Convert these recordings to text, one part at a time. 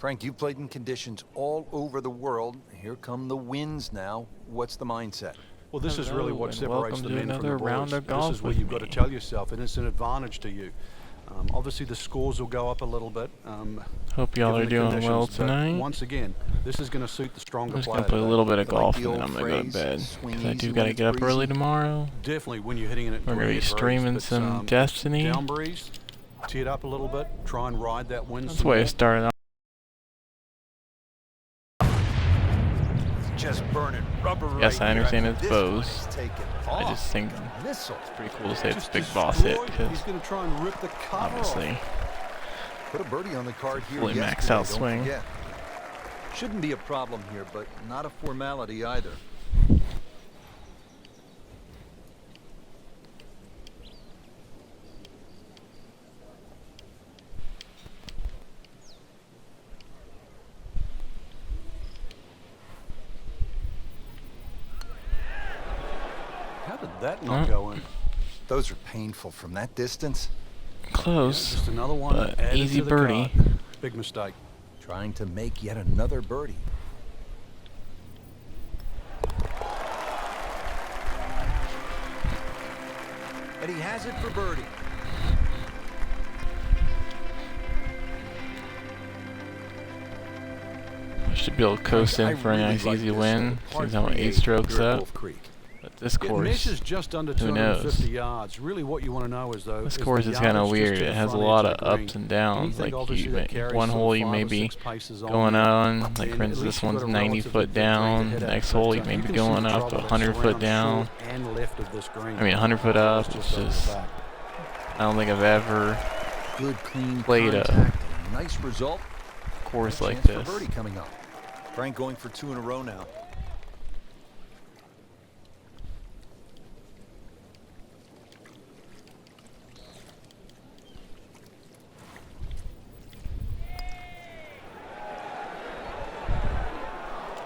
Frank, you've played in conditions all over the world. Here come the winds now. What's the mindset? Well, this is really what separates the men from the boys. This is where you've got to tell yourself, and it's an advantage to you. Obviously, the scores will go up a little bit. Hope y'all are doing well tonight. Once again, this is going to suit the stronger player. I'm just going to play a little bit of golf and then I'm going to go to bed. Because I do got to get up early tomorrow. Definitely when you're hitting it. We're going to be streaming some Destiny. Down breeze, tee it up a little bit, try and ride that wind. That's the way I started off. Just burning rubber. Yes, right I understand here. it's bows. I just think it's pretty cool to say it's Big Boss hit because he's going to try and rip the cover obviously off. Put a birdie on the card here. Fully maxed out swing. Shouldn't be a problem here, but not a formality either. How did that not go in? Those are painful from that distance. Close, just another one, but easy birdie. Big mistake. Trying to make yet another birdie. And he has it for birdie. I should be able to coast in for a nice easy win since I'm 8 strokes up. But this course, just under who knows? 250 yards. Really what you want to know is though, this course is kind of weird. It has a lot of ups and downs. Like one hole you may be going on, like for instance this one's 90 foot down. The next hole you may be going up 100 foot down. I mean 100 foot up. It's just, I don't think I've ever played a nice result. Course like this. Birdie coming up. Frank going for 2 in a row now.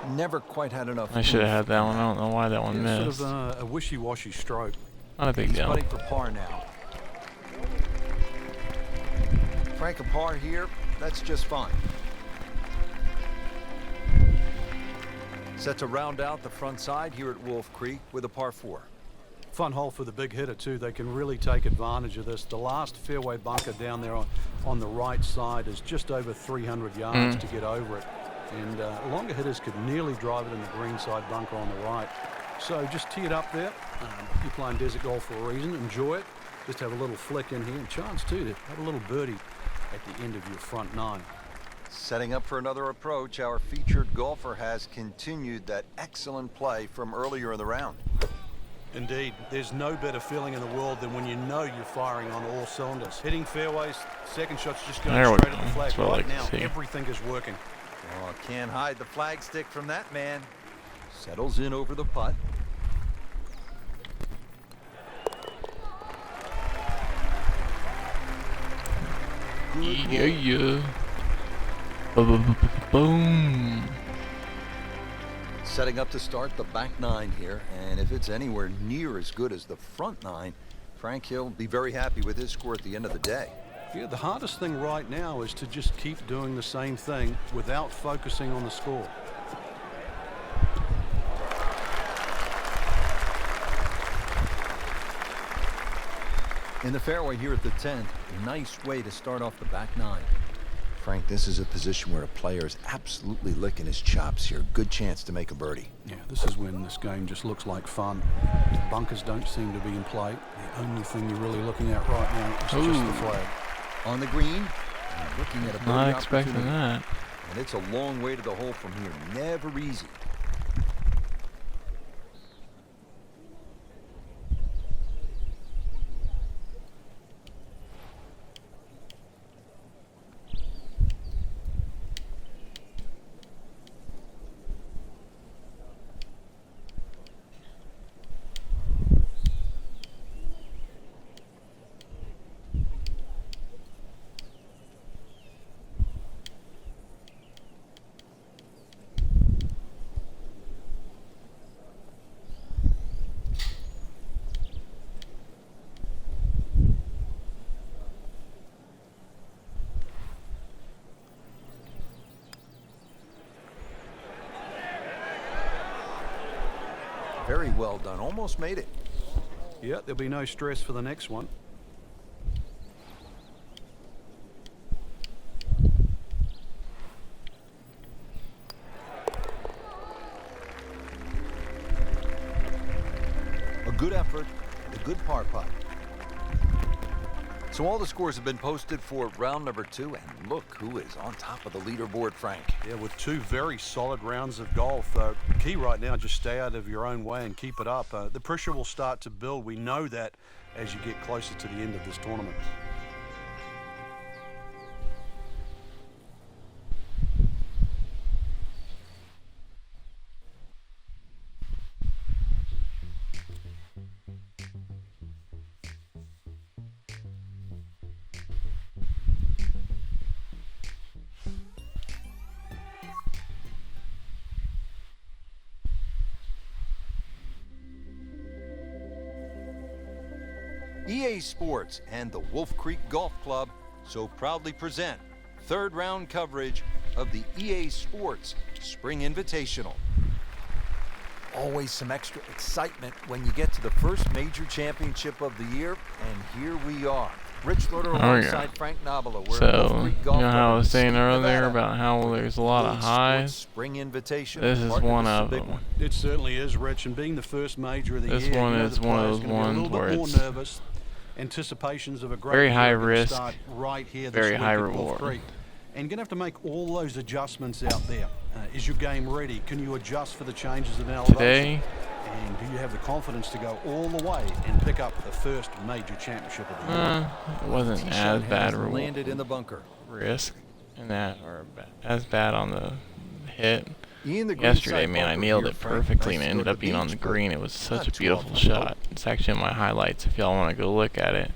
Never quite had enough. I should have had that one. I don't know why that one missed. Sort of a wishy-washy stroke. Not a big deal. Putting for par now. Frank, a par here. That's just fine. Set to round out the front side here at Wolf Creek with a par 4. Fun hole for the big hitter too. They can really take advantage of this. The last fairway bunker down there on the right side is just over 300 yards to get over it. And longer hitters could nearly drive it in the green side bunker on the right. So just tee it up there. You're playing desert golf for a reason. Enjoy it. Just have a little flick in here. And chance too to have a little birdie at the end of your front 9. Setting up for another approach, our featured golfer has continued that excellent play from earlier in the round. Indeed, there's no better feeling in the world than when you know you're firing on all cylinders. Hitting fairways, second shot's just going straight at the flag. Right now, everything is working. Oh, can't hide the flag stick from that man. Settles in over the putt. Yeah. Boom. Setting up to start the back 9 here, and if it's anywhere near as good as the front 9, Frank Hill will be very happy with his score at the end of the day. Yeah, the hardest thing right now is to just keep doing the same thing without focusing on the score. In the fairway here at the 10th, a nice way to start off the back 9. Frank, this is a position where a player is absolutely licking his chops here. Good chance to make a birdie. Yeah, this is when this game just looks like fun. Bunkers don't seem to be in play. The only thing you're really looking at right now is just the flag. On the green, looking at a birdie. Not expecting that. And it's a long way to the hole from here. Never easy. Very well done. Almost made it. Yeah, there'll be no stress for the next one. A good effort, a good par putt. So all the scores have been posted for round number 2, and look who is on top of the leaderboard, Frank. Yeah, with 2 very solid rounds of golf. The key right now, just stay out of your own way and keep it up. The pressure will start to build. We know that as you get closer to the end of this tournament. EA Sports and the Wolf Creek Golf Club so proudly present third round coverage of the EA Sports Spring Invitational. Always some extra excitement when you get to the first major championship of the year, and here we are. Rich Loader alongside Frank Nabila. So, you know how I was saying earlier about how there's a lot of highs? Spring Invitation. This is one of them. It certainly is, Rich, and being the first major of the year, this one is one of those ones where it's nervous. Anticipations of a great very high risk, right here very high reward. And going to have to make all those adjustments out there. Is your game ready? Can you adjust for the changes in elevation? Today, and do you have the confidence to go all the way and pick up the first major championship of the year? It wasn't as bad landed in the bunker. Risk in that, or as bad on the hit. Yesterday, man, I nailed it perfectly and it ended up being on the green. It was such a beautiful shot. It's actually in my highlights if y'all want to go look at it.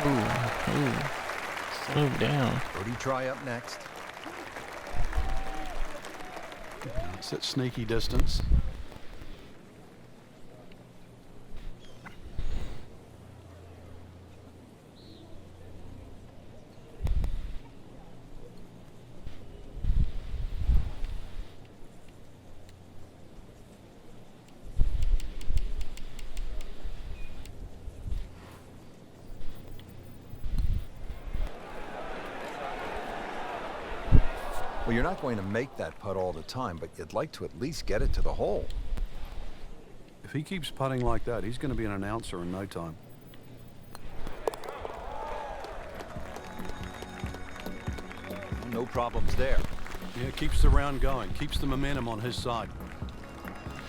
Ooh, slow down. Birdie try up next. It's at sneaky distance. Well, you're not going to make that putt all the time, but you'd like to at least get it to the hole. If he keeps putting like that, he's going to be an announcer in no time. No problems there. Yeah, keeps the round going, keeps the momentum on his side.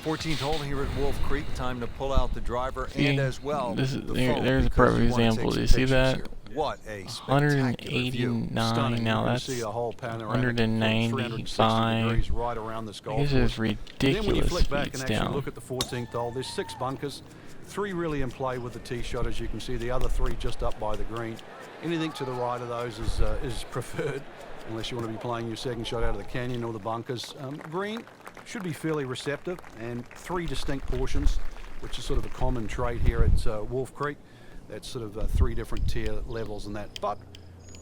14th hole here at Wolf Creek. Time to pull out the driver and as well. This is there's a perfect example. Do you see that? Here. What a 189 now. That's 195. Right around this golf this is ridiculous. Then when you flick back speeds and actually down. look at the 14th hole, there's 6 bunkers, 3 really in play with the tee shot, as you can see. The other 3 just up by the green. Anything to the right of those is preferred, unless you want to be playing your second shot out of the canyon or the bunkers. Green should be fairly receptive, and 3 distinct portions, which is sort of a common trait here at Wolf Creek. That's sort of 3 different tier levels in that. But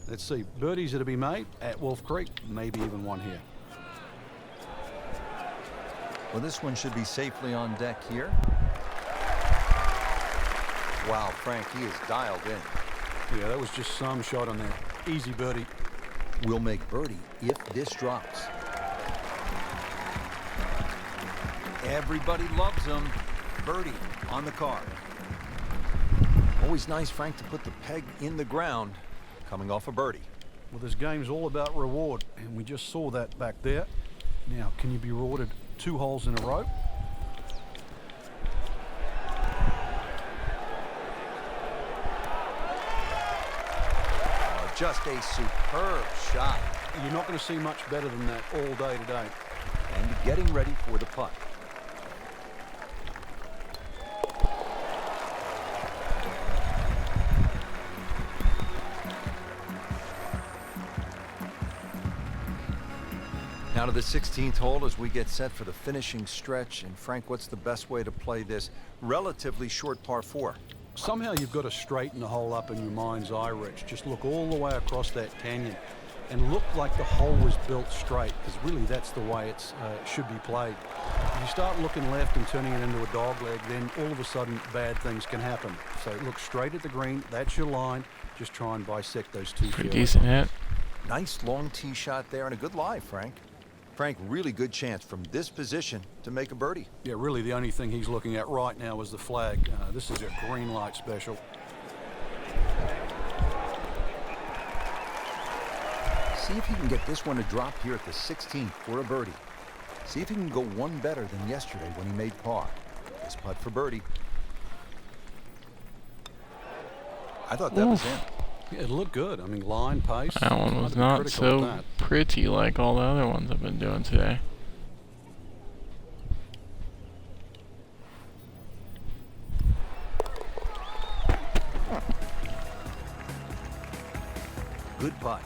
let's see, birdies are to be made at Wolf Creek, maybe even one here. Well, this one should be safely on deck here. Wow, Frank, he is dialed in. Yeah, that was just some shot on there. Easy birdie. We'll make birdie if this drops. Everybody loves him. Birdie on the card. Always nice, Frank, to put the peg in the ground coming off a birdie. Well, this game's all about reward, and we just saw that back there. Now, can you be rewarded 2 holes in a row? Oh, just a superb shot. You're not going to see much better than that all day today. And getting ready for the putt. Now to the 16th hole as we get set for the finishing stretch. And Frank, what's the best way to play this relatively short par 4? Somehow you've got to straighten the hole up in your mind's eye, Rich. Just look all the way across that canyon. and looked like the hole was built straight, because really that's the way it should be played. If you start looking left and turning it into a dog leg, then all of a sudden bad things can happen. So look straight at the green. That's your line. Just try and bisect those two. Pretty decent hit. Nice long tee shot there and a good lie, Frank. Frank, really good chance from this position to make a birdie. Yeah, really the only thing he's looking at right now is the flag. This is a green light special. See if he can get this one to drop here at the 16th for a birdie. See if he can go one better than yesterday when he made par. This putt for birdie. I thought that was in. Yeah, it looked good. I mean, line, pace. That one was not so pretty like all the other ones I've been doing today. Good putt.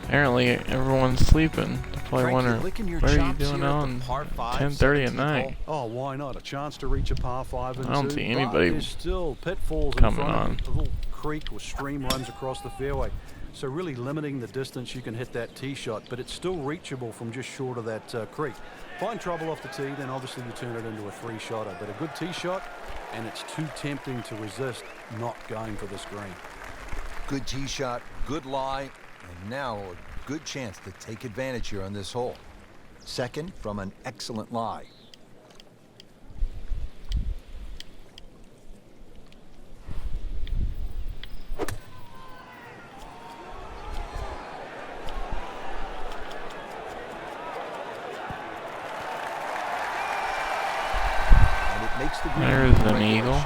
Apparently everyone's sleeping. They're probably wondering, what are you doing on 10:30 at night? Oh, why not? A chance to reach a par 5 and 2. I don't see anybody there's still pitfalls coming in front on. of a little creek or stream runs across the fairway. So really limiting the distance you can hit that tee shot, but it's still reachable from just short of that creek. Find trouble off the tee, then obviously you turn it into a 3-shotter. But a good tee shot, and it's too tempting to resist not going for this green. Good tee shot, good lie, and now a good chance to take advantage here on this hole. Second from an excellent lie. And it makes the green. There's an eagle.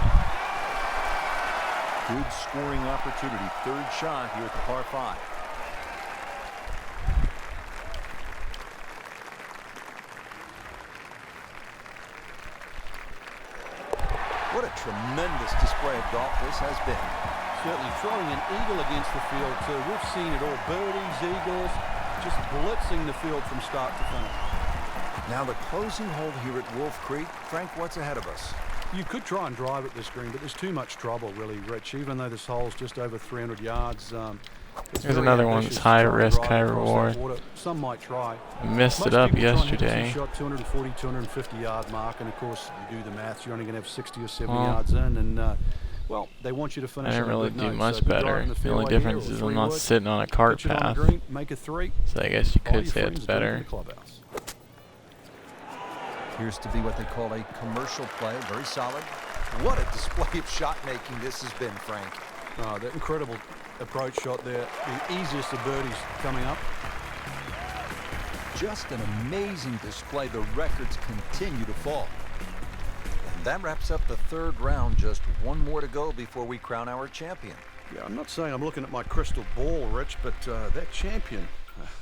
Good scoring opportunity. Third shot here at the par 5. What a tremendous display of golf this has been. Certainly throwing an eagle against the field too. We've seen it all. Birdies, eagles, just blitzing the field from start to finish. Now the closing hole here at Wolf Creek. Frank, what's ahead of us? You could try and drive at this green, but there's too much trouble, really, Rich. Even though this hole's just over 300 yards. There's another one that's high risk, high reward. Some might try. I messed it up yesterday. Shot 240, 250 yard mark, and of course you do the maths. You're only going to have 60 or 70 yards in, and well, they want you to finish. I didn't really do much better. The only fairway difference is I'm not sitting on a cart Pitch it on the path. green, make a 3. So I guess you All could your say friends it's do it in better. the clubhouse. Appears to be what they call a commercial play. Very solid. What a display of shot making this has been, Frank. Oh, that incredible approach shot there. The easiest of birdies coming up. Just an amazing display. The records continue to fall. And that wraps up the third round. Just one more to go before we crown our champion. Yeah, I'm not saying I'm looking at my crystal ball, Rich, but that champion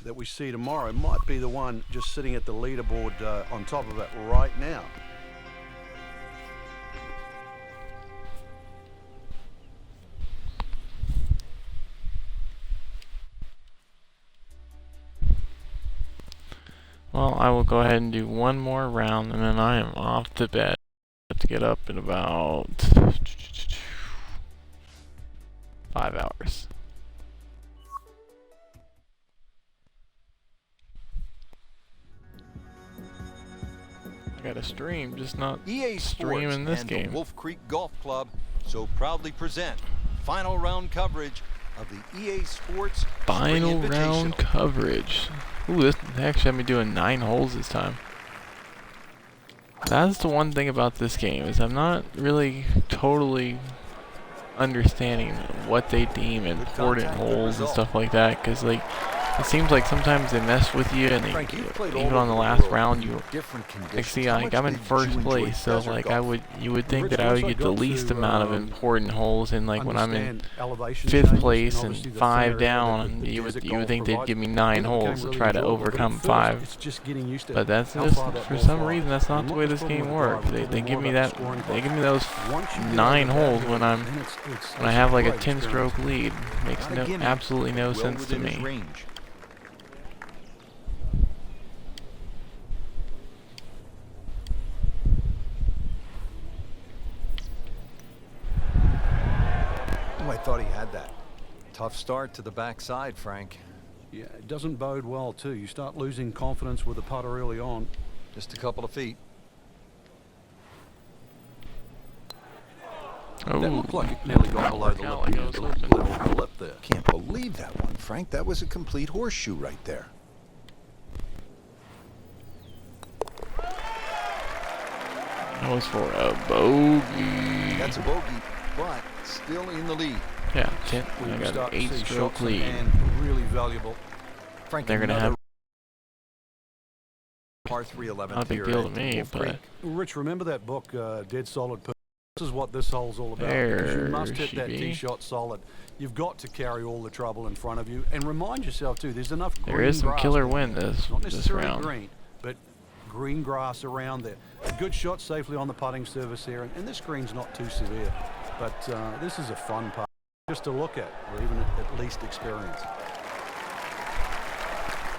that we see tomorrow might be the one just sitting at the leaderboard on top of it right now. Well, I will go ahead and do one more round, and then I am off to bed. I have to get up in about 5 hours. I got to stream, just not EA stream Sports in this and game. the Wolf Creek Golf Club so proudly present final round coverage of the EA Sports Final Spring round Invitational. coverage. Ooh, this actually had me doing 9 holes this time. That's the one thing about this game, is I'm not really totally understanding what they deem important holes and stuff like that, because like it seems like sometimes they mess with you, and they, Frank, you've played all even over on the the last world round, in you different like conditions. see, How like much I'm in did you first enjoy place, so desert like golf? you would think Rich, that I would once I get the got least to, amount of important holes, and like when I'm in Understand elevation 5th changes, place and and obviously the 5 thin area down, that and the you desert would golf think they'd provides. give me And 9 it became holes to really try to enjoyable, but at overcome first, 5. It's just getting used to But that's how just, far that for ball some flies. reason, that's not And the what way the this problem game with the works. driver, They more give me about that, scoring they give me process. those Once you get 9 over that holes hill, when then I have like a great experience. 10-stroke lead. Makes Not a no, gimme, absolutely no well sense to within his me. range. Oh, I thought he had that. Tough start to the backside, Frank. Yeah, it doesn't bode well, too. You start losing confidence with the putter early on. Just a couple of feet. Oh. That looked like it nearly got below the lip there. Can't believe that one, Frank. That was a complete horseshoe right there. That was for a bogey. That's a bogey, but still in the lead. Yeah, I got an 8-stroke lead. And really valuable. Frank, they're going to have par 3 11th. Not a big deal to me, but Rich, remember that book, Dead Solid? This is what this hole's all about. There you must hit that tee shot solid. You've got to carry all the trouble in front of you, and remind yourself too. There's enough green there is some grass killer there. wind Not this necessarily round. green, but green grass around there. A good shot safely on the putting surface here, and this green's not too severe. But this is a fun putt just to look at, or even at least experience.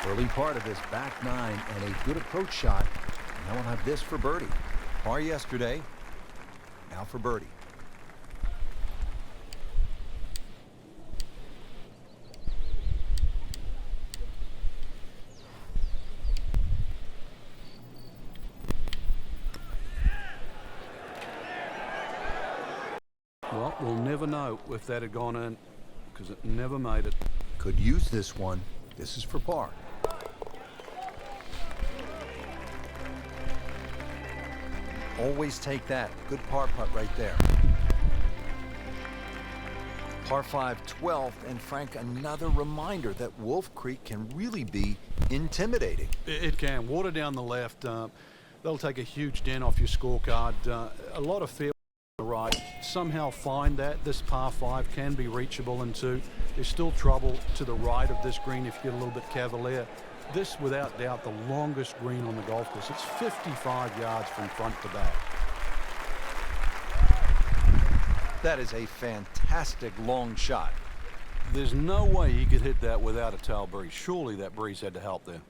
Early part of this back nine and a good approach shot. Now we'll have this for birdie. Par yesterday. Now for birdie. Well, we'll never know if that had gone in, because it never made it. Could use this one. This is for par. Always take that. Good par putt right there. Par 5, 12th, and Frank, another reminder that Wolf Creek can really be intimidating. It can. Water down the left. They'll take a huge dent off your scorecard. A lot of fairway on the right. Somehow find that. This par 5 can be reachable in 2. There's still trouble to the right of this green if you get a little bit cavalier. This, without doubt, the longest green on the golf course. It's 55 yards from front to back. That is a fantastic long shot. There's no way he could hit that without a tail breeze. Surely that breeze had to help there.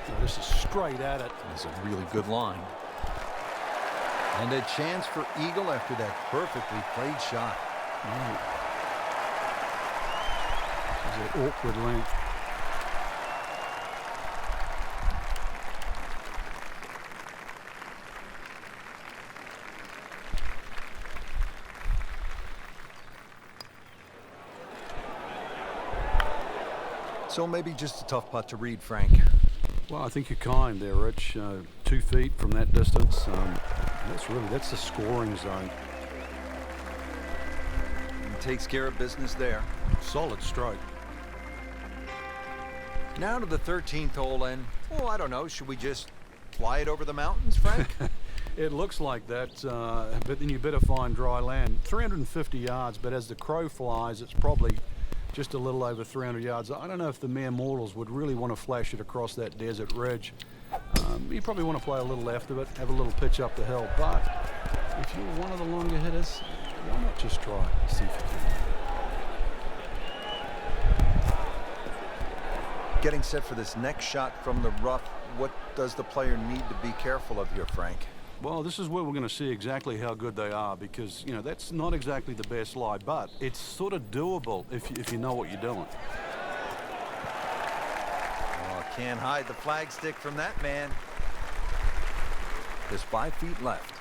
Now, this is straight at it. It's a really good line. And a chance for eagle after that perfectly played shot. This is an awkward length. So maybe just a tough putt to read, Frank. Well, I think you're kind there, Rich. 2 feet from that distance. That's the scoring zone. He takes care of business there. Solid stroke. Now to the 13th hole, and, oh, I don't know, should we just fly it over the mountains, Frank? It looks like that, but then you better find dry land. 350 yards, but as the crow flies, it's probably just a little over 300 yards. I don't know if the mere mortals would really want to flash it across that desert ridge. You probably want to play a little left of it, have a little pitch up the hill, but if you're one of the longer hitters, why not just try, see if you can. Getting set for this next shot from the rough, what does the player need to be careful of here, Frank? Well, this is where we're going to see exactly how good they are, because, you know, that's not exactly the best lie, but it's sort of doable if you know what you're doing. Oh, can't hide the flagstick from that man. Just 5 feet left.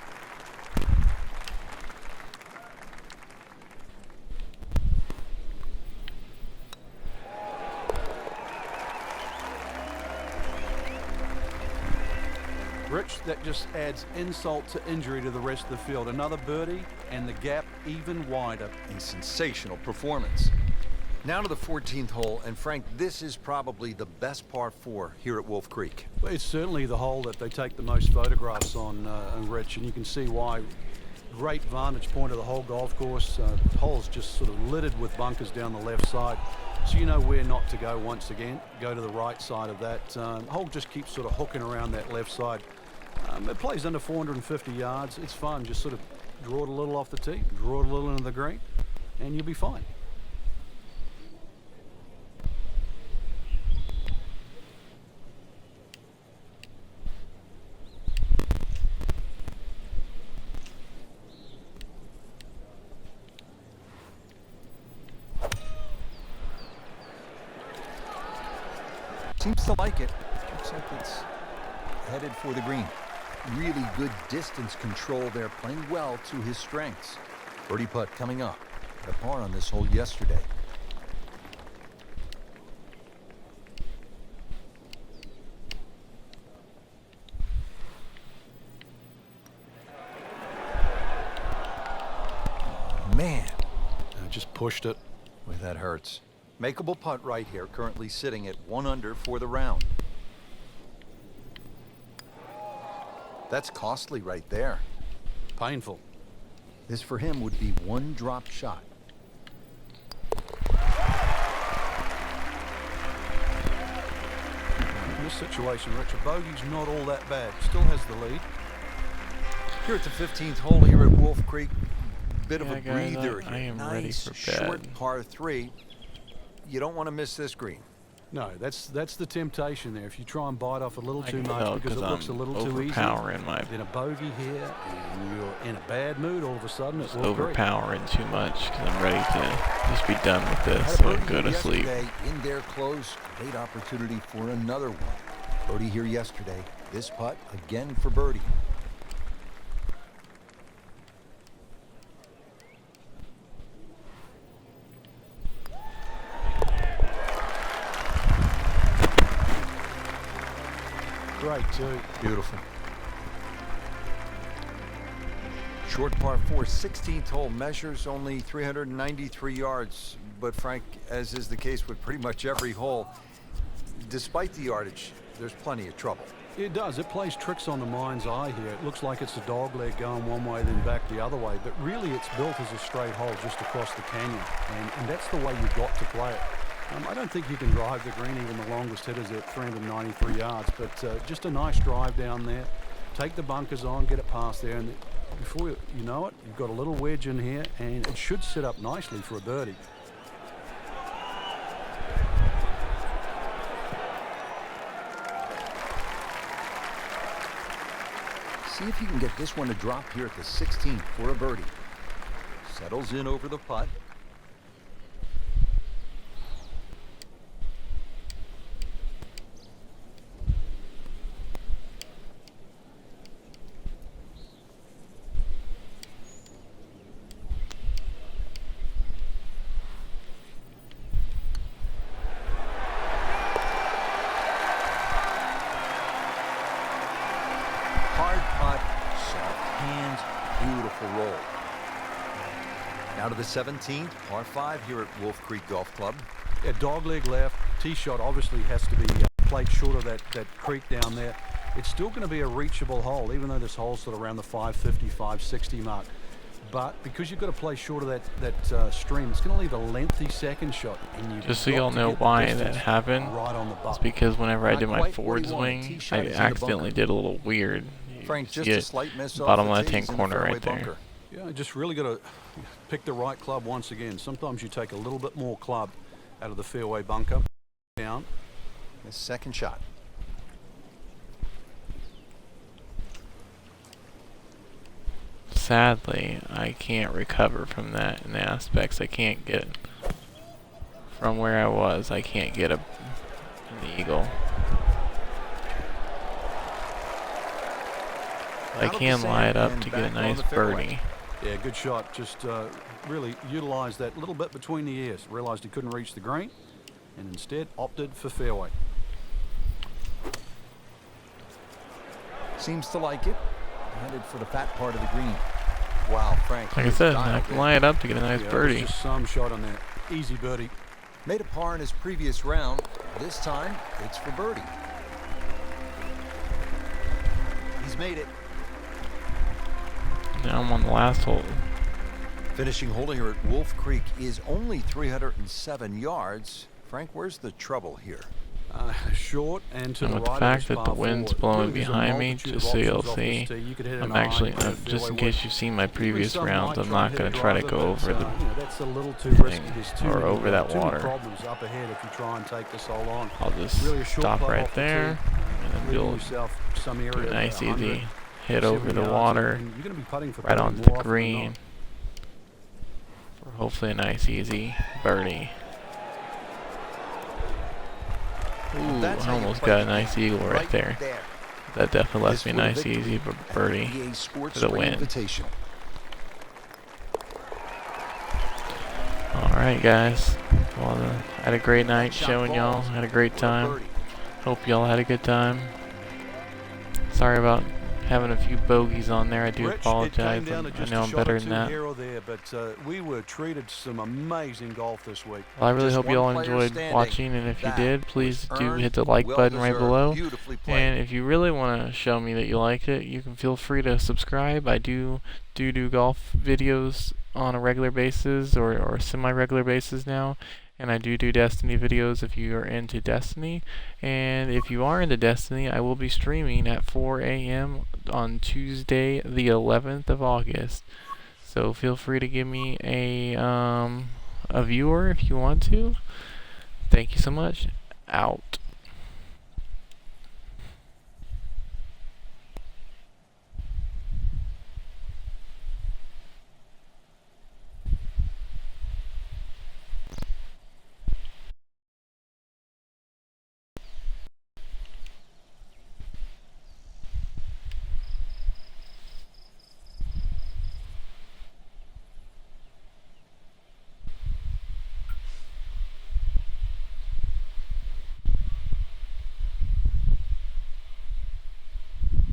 Rich, that just adds insult to injury to the rest of the field. Another birdie, and the gap even wider. A sensational performance. Now to the 14th hole, and Frank, this is probably the best par 4 here at Wolf Creek. Well, it's certainly the hole that they take the most photographs on, Rich, and you can see why. Great vantage point of the whole golf course. The hole's just sort of littered with bunkers down the left side, so you know where not to go once again. Go to the right side of that. Hole just keeps sort of hooking around that left side. It plays under 450 yards. It's fun. Just sort of draw it a little off the tee, draw it a little into the green, and you'll be fine. Seems to like it. Looks like it's headed for the green. Really good distance control there, playing well to his strengths. Birdie putt coming up. Had a par on this hole yesterday. Man, I just pushed it. Boy, that hurts. Makeable putt right here, currently sitting at 1 under for the round. That's costly right there. Painful. This for him would be 1 drop shot. In this situation, Richard, bogey's not all that bad. Still has the lead. Here at the 15th hole here at Wolf Creek. Bit of a guys, breather I here. am Nice ready for short bed. par 3. You don't want to miss this green. No, that's the temptation there. If you try and bite off a little I too can much tell because it looks a I'm little too easy, overpowering my then a bogey here, and you're in a bad mood all of a sudden. It's overpowering too much because I'm ready to just be done with this Had a so I can birdie go to sleep. yesterday in there close. Great opportunity for another one. Birdie here yesterday. This putt again for birdie. Great too. Beautiful. Short par 4, 16th hole, measures only 393 yards. But Frank, as is the case with pretty much every hole, despite the yardage, there's plenty of trouble. It does. It plays tricks on the mind's eye here. It looks like it's a dog leg going one way, then back the other way. But really, it's built as a straight hole just across the canyon. And that's the way you've got to play it. I don't think you can drive the green, even the longest hitters at 393 yards. But just a nice drive down there. Take the bunkers on, get it past there. And before you know it, you've got a little wedge in here. And it should sit up nicely for a birdie. See if you can get this one to drop here at the 16th for a birdie. Settles in over the putt. Hard putt, soft hands, beautiful roll. Now to the 17th, par 5 here at Wolf Creek Golf Club. A dog leg left. Tee shot obviously has to be played short of that creek down there. It's still going to be a reachable hole, even though this hole's sort of around the 550, 560 mark. But because you've got to play short of that stream, it's going to leave a lengthy second shot. And Just so y'all know why that happened, right on the it's butt. because whenever I Not did my quite forward 41, swing, tee shot I is in the accidentally bunker. did a little weird. You Frank, just get a slight miss off bottom the left-hand tees in the corner fairway right there. bunker. Yeah, just really got to pick the right club once again. Sometimes you take a little bit more club out of the fairway bunker. Down. His second shot. Sadly, I can't recover from that in the aspects I can't get from where I was. I can't get an eagle. I can lie it up to get a nice birdie. Yeah, good shot. Just really utilized that little bit between the ears. Realized he couldn't reach the green and instead opted for fairway. Seems to like it. Headed for the fat part of the green. Wow, Frank. Like I he said, is I dialed can in. lie it up to get a nice Yeah, birdie. Just some shot on that. Easy birdie. Made a par in his previous round. This time, it's for birdie. He's made it. Now I'm on the last hole. Finishing hole here at Wolf Creek is only 307 yards. Frank, where's the trouble here? Short and to And the with the right. fact of that this the par wind's four. blowing Really, there's a behind me, multitude just of so you'll options off see, this tee. You could hit an I'm iron, actually, you could hit a just in fairway case wood. you've seen my Even previous some rounds, might I'm try not and going hit to a try to driver, go but, over the you know, that's a little too risky. There's too or many, over that too many water. problems up ahead if you try and take this hole on. I'll just Really a short stop putt right off the there tee, and then leaving build yourself some area a at nice 100, easy hit over 70 the yards, water and you're going to be putting for right birdie onto more the often than green not. for hopefully a nice easy birdie. Ooh, I almost got a nice eagle right there. That definitely left me a nice easy birdie for the win. Alright guys, well, had a great night showing y'all, had a great time. Hope y'all had a good time. Sorry about having a few bogeys on there. I do apologize. I know I'm better than that. There, but we were treated some amazing golf this week. Well, I really hope you all enjoyed watching, and if you did, please do hit the like button right below. And if you really want to show me that you liked it, you can feel free to subscribe. I do golf videos on a regular basis or semi-regular basis now. And I do Destiny videos if you are into Destiny. And if you are into Destiny, I will be streaming at 4 a.m. on Tuesday, the 11th of August. So feel free to give me a viewer if you want to. Thank you so much. Out.